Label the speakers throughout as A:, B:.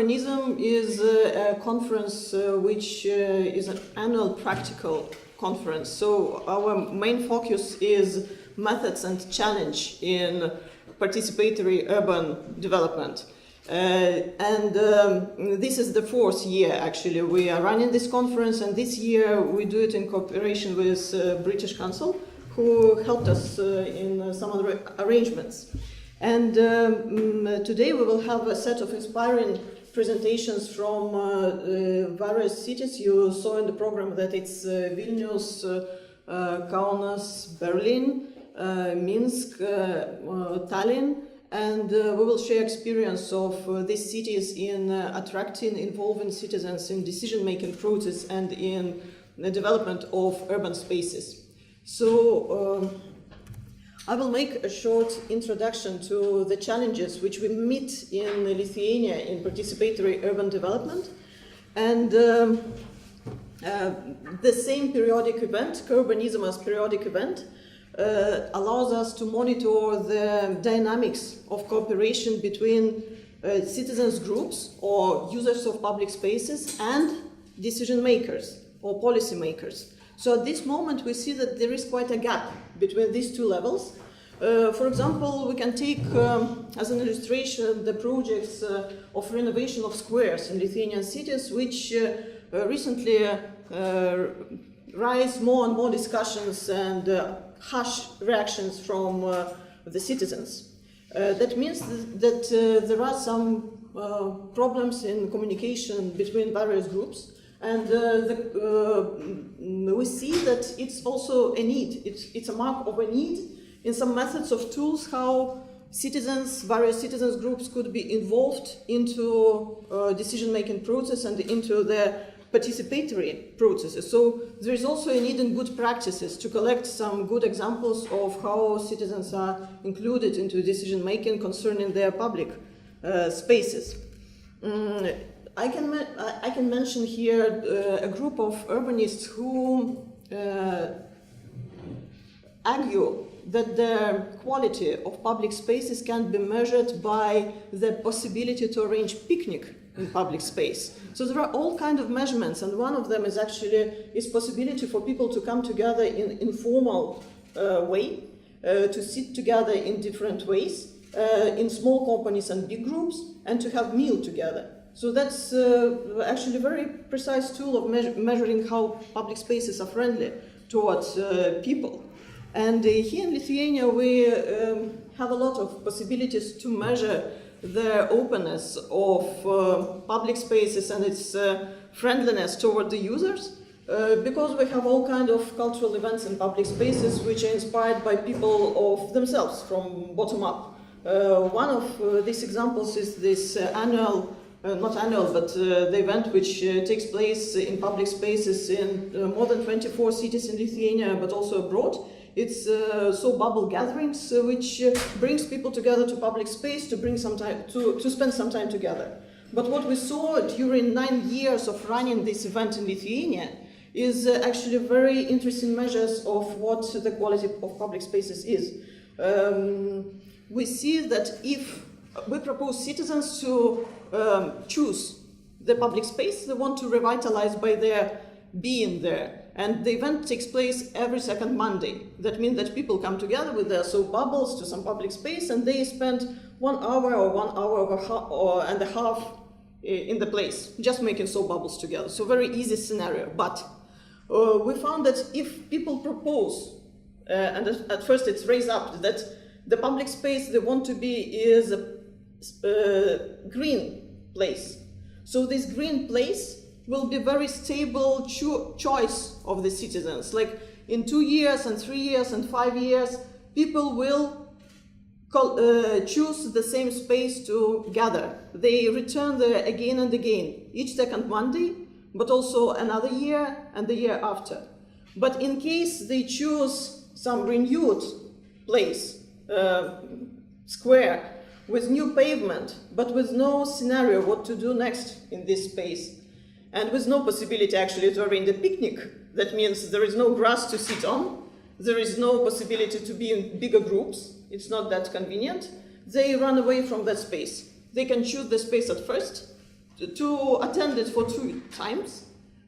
A: Co-urbanism is a conference which is an annual practical conference. So our main focus is methods and challenge in participatory urban development. This is the fourth year, actually. We are running this conference, and this year we do it in cooperation with British Council, who helped us in some arrangements. And today we will have a set of inspiring presentations from various cities. You saw in the program that it's Vilnius, Kaunas, Berlin, Minsk, Tallinn, and we will share experience of these cities in attracting, involving citizens in decision-making process and in the development of urban spaces. So I will make a short introduction to the challenges which we meet in Lithuania in participatory urban development. And the same periodic event, Co-urbanism as periodic event, allows us to monitor the dynamics of cooperation between citizens groups or users of public spaces and decision makers or policy makers. So at this moment we see that there is quite a gap between these two levels. For example, we can take as an illustration the projects of renovation of squares in Lithuanian cities, which recently rise more and more discussions and harsh reactions from the citizens. That means that there are some problems in communication between various groups, and we see that it's also a need. It's a mark of a need in some methods of tools how citizens, various citizens groups could be involved into decision-making process and into the participatory processes. So there is also a need in good practices to collect some good examples of how citizens are included into decision-making concerning their public spaces. I can mention here a group of urbanists who argue that the quality of public spaces can be measured by the possibility to arrange picnic in public space. So there are all kinds of measurements, and one of them is actually possibility for people to come together in informal way, to sit together in different ways, in small companies and big groups, and to have meal together. So that's actually a very precise tool of measuring how public spaces are friendly towards people. And here in Lithuania we have a lot of possibilities to measure the openness of public spaces and its friendliness toward the users, because we have all kinds of cultural events in public spaces which are inspired by people of themselves from bottom up. One of these examples is this annual, not annual, but the event which takes place in public spaces in more than 24 cities in Lithuania, but also abroad. It's so bubble gatherings, which brings people together to public space to bring some time to spend some time together. But what we saw during 9 years of running this event in Lithuania is actually very interesting measures of what the quality of public spaces is. We see that if we propose citizens to choose the public space they want to revitalize by their being there. And the event takes place every second Monday. That means that people come together with their soap bubbles to some public space and they spend 1 hour or 1 hour and a half in the place, just making soap bubbles together. So very easy scenario. But we found that if people propose, and at first it's raised up, that the public space they want to be is a green place. So this green place will be very stable choice of the citizens. Like in 2 years and 3 years and 5 years, people will choose the same space to gather. They return there again and again, each second Monday, but also another year and the year after. But in case they choose some renewed place, square, with new pavement, but with no scenario what to do next in this space, and with no possibility actually to arrange a picnic. That means there is no grass to sit on, there is no possibility to be in bigger groups, it's not that convenient. They run away from that space. They can choose the space at first, to attend it for 2 times,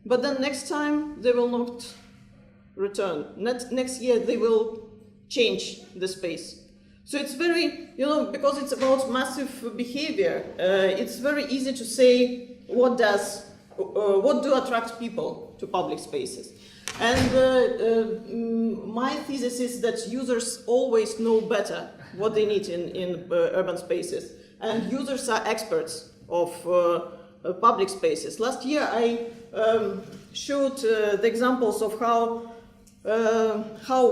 A: but then next time they will not return. Next year they will change the space. So it's very, because it's about massive behavior, it's very easy to say what do attract people to public spaces. And my thesis is that users always know better what they need in urban spaces. And users are experts of public spaces. Last year I showed the examples of how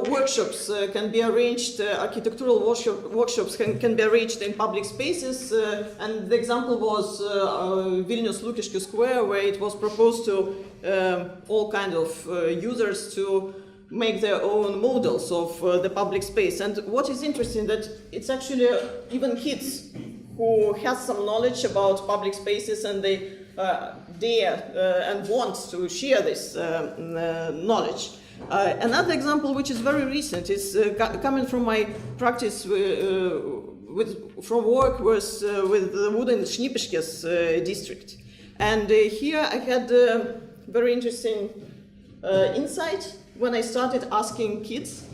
A: workshops can be arranged, architectural workshops can be arranged in public spaces, and the example was Vilnius Lukiškių Square, where it was proposed to all kind of users to make their own models of the public space. And what is interesting that it's actually even kids who has some knowledge about public spaces, and they dare and want to share this knowledge. Another example, which is very recent, is coming from my practice from work was with the Wooden Šnipiškės district. And here I had a very interesting insight when I started asking kids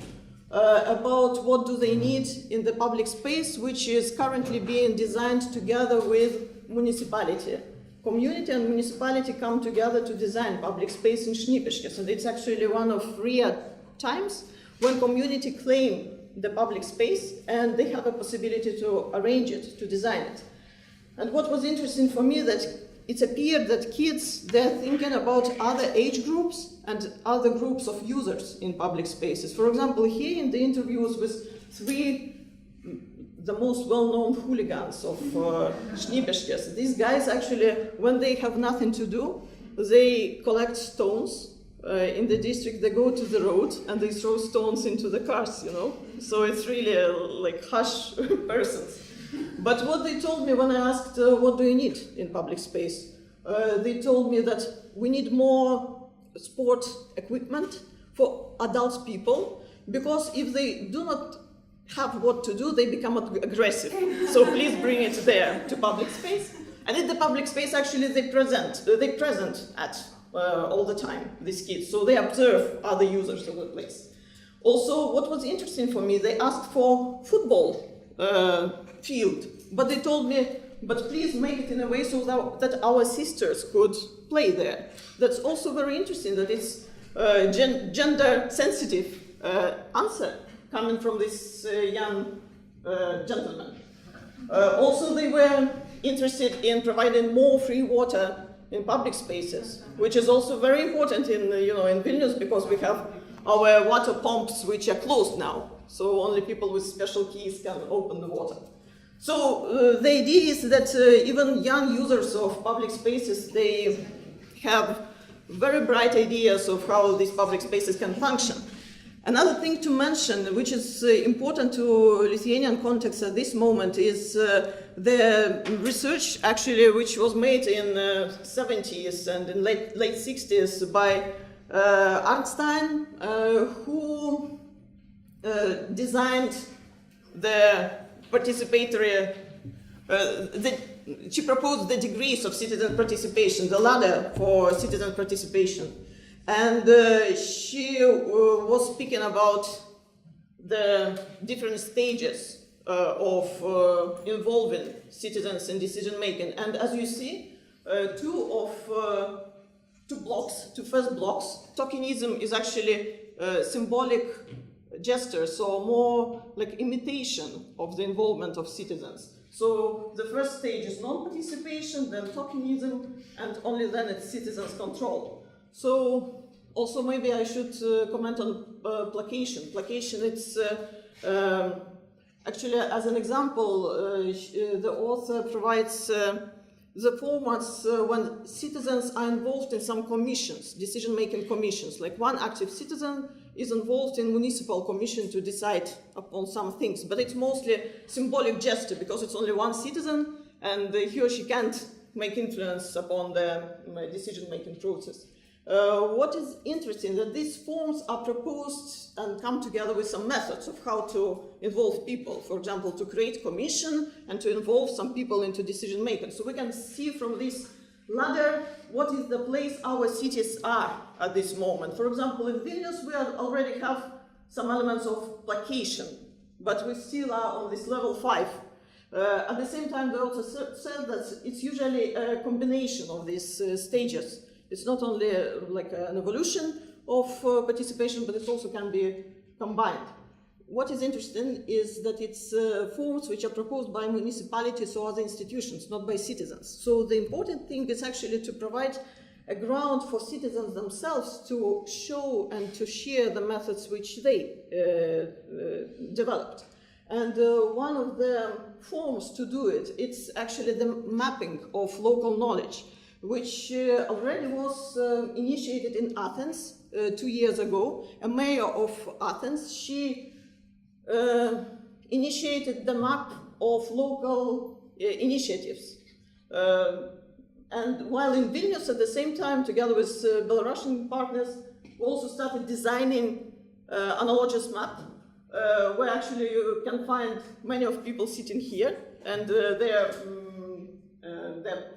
A: about what do they need in the public space, which is currently being designed together with municipality. Community and municipality come together to design public space in Šnipiškės, and it's actually one of rare times when community claim the public space and they have a possibility to arrange it, to design it. And what was interesting for me that it appeared that kids, they're thinking about other age groups and other groups of users in public spaces. For example, here in the interviews with 3 the most well-known hooligans of Šnipiškės. These guys actually, when they have nothing to do, they collect stones in the district, they go to the road and they throw stones into the cars, So it's really like harsh persons. But what they told me when I asked, what do you need in public space? They told me that we need more sport equipment for adult people, because if they do not have what to do, they become aggressive. So please bring it there to public space. And in the public space, actually, they present at all the time, these kids. So they observe other users of the place. Also, what was interesting for me, they asked for football field, but they told me, but please make it in a way so that our sisters could play there. That's also very interesting, that it's gender-sensitive answer coming from this young gentleman. Also, they were interested in providing more free water in public spaces, which is also very important in in Vilnius, because we have our water pumps which are closed now, so only people with special keys can open the water. So the idea is that even young users of public spaces, they have very bright ideas of how these public spaces can function. Another thing to mention, which is important to Lithuanian context at this moment, is the research actually which was made in 70s and in late 60s by Arnstein, who designed the participatory, she proposed the degrees of citizen participation, the ladder for citizen participation. And she was speaking about the different stages of involving citizens in decision making. And as you see, two first blocks, tokenism is actually a symbolic gesture, so more like imitation of the involvement of citizens. So the first stage is non-participation, then tokenism, and only then it's citizens' control. So also maybe I should comment on placation. Placation, it's actually, as an example, the author provides the formats when citizens are involved in some commissions, decision-making commissions. Like one active citizen is involved in municipal commission to decide upon some things, but it's mostly symbolic gesture because it's only one citizen and he or she can't make influence upon the decision-making process. What is interesting that these forms are proposed and come together with some methods of how to involve people. For example, to create commission and to involve some people into decision making. So we can see from this Ladder, what is the place our cities are at this moment? For example, in Vilnius, we already have some elements of placation, but we still are on this level 5. At the same time, we also said that it's usually a combination of these stages. It's not only like an evolution of participation, but it also can be combined. What is interesting is that it's forms which are proposed by municipalities or other institutions, not by citizens. So the important thing is actually to provide a ground for citizens themselves to show and to share the methods which they developed. And one of the forms to do it, it's actually the mapping of local knowledge, which already was initiated in Athens 2 years ago. A mayor of Athens, she initiated the map of local initiatives. And while in Vilnius at the same time, together with Belarusian partners, we also started designing analogous map, where actually you can find many of people sitting here and their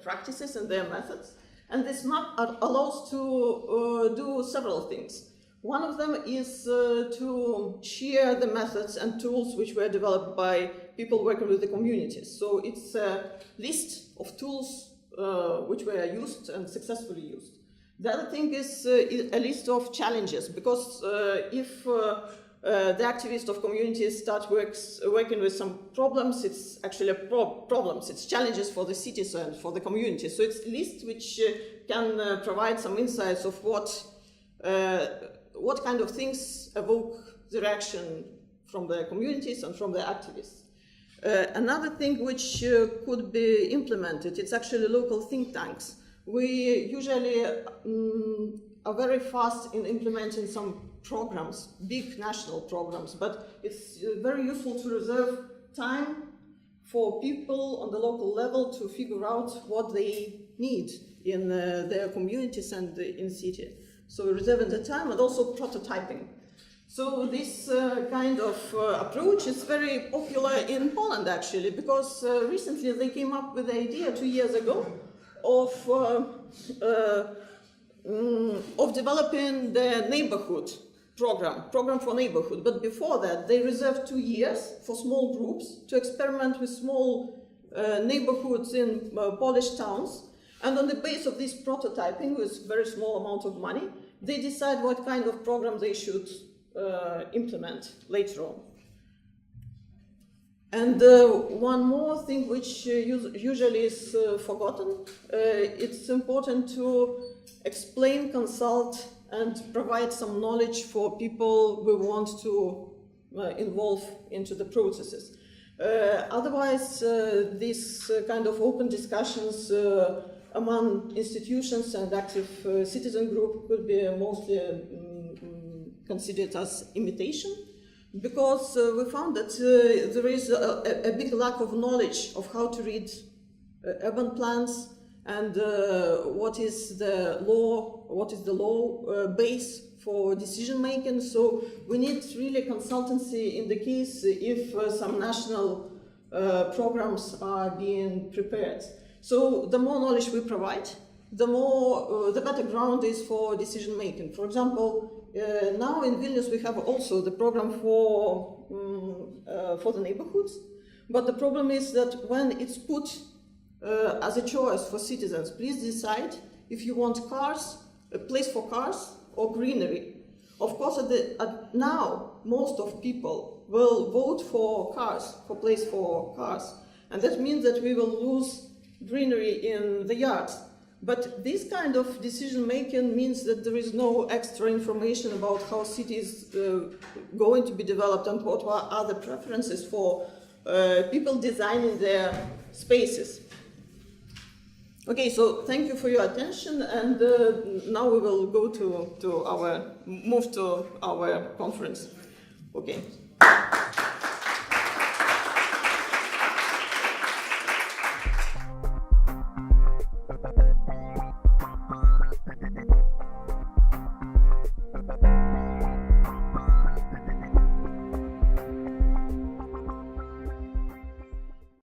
A: practices and their methods. And this map allows to do several things. One of them is to share the methods and tools which were developed by people working with the communities. So it's a list of tools which were used and successfully used. The other thing is a list of challenges, because if the activists of communities start working with some problems, it's actually problems, it's challenges for the cities and for the community. So it's a list which can provide some insights of what kind of things evoke the reaction from the communities and from the activists. Another thing which could be implemented, it's actually local think tanks. We usually are very fast in implementing some programs, big national programs, but it's very useful to reserve time for people on the local level to figure out what they need in their communities and in city. So reserving the time and also prototyping. So this kind of approach is very popular in Poland actually, because recently they came up with the idea 2 years ago of developing the neighborhood program for neighborhood. But before that, they reserved 2 years for small groups to experiment with small neighborhoods in Polish towns. And on the basis of this prototyping, with very small amount of money, they decide what kind of program they should implement later on. And one more thing which usually is forgotten, it's important to explain, consult, and provide some knowledge for people we want to involve into the processes. Otherwise, these kind of open discussions among institutions and active citizen group could be mostly considered as imitation, because we found that there is a big lack of knowledge of how to read urban plans and what is the law base for decision making. So we need really consultancy in the case if some national programs are being prepared. So the more knowledge we provide, the better ground is for decision making. For example, now in Vilnius we have also the program for the neighborhoods, but the problem is that when it's put as a choice for citizens, please decide if you want cars, a place for cars, or greenery. Of course, now most of people will vote for cars, for place for cars, and that means that we will lose greenery in the yards. But this kind of decision making means that there is no extra information about how cities going to be developed and what are other preferences for people designing their spaces. Okay, so thank you for your attention, and now we will go move to our conference. Okay.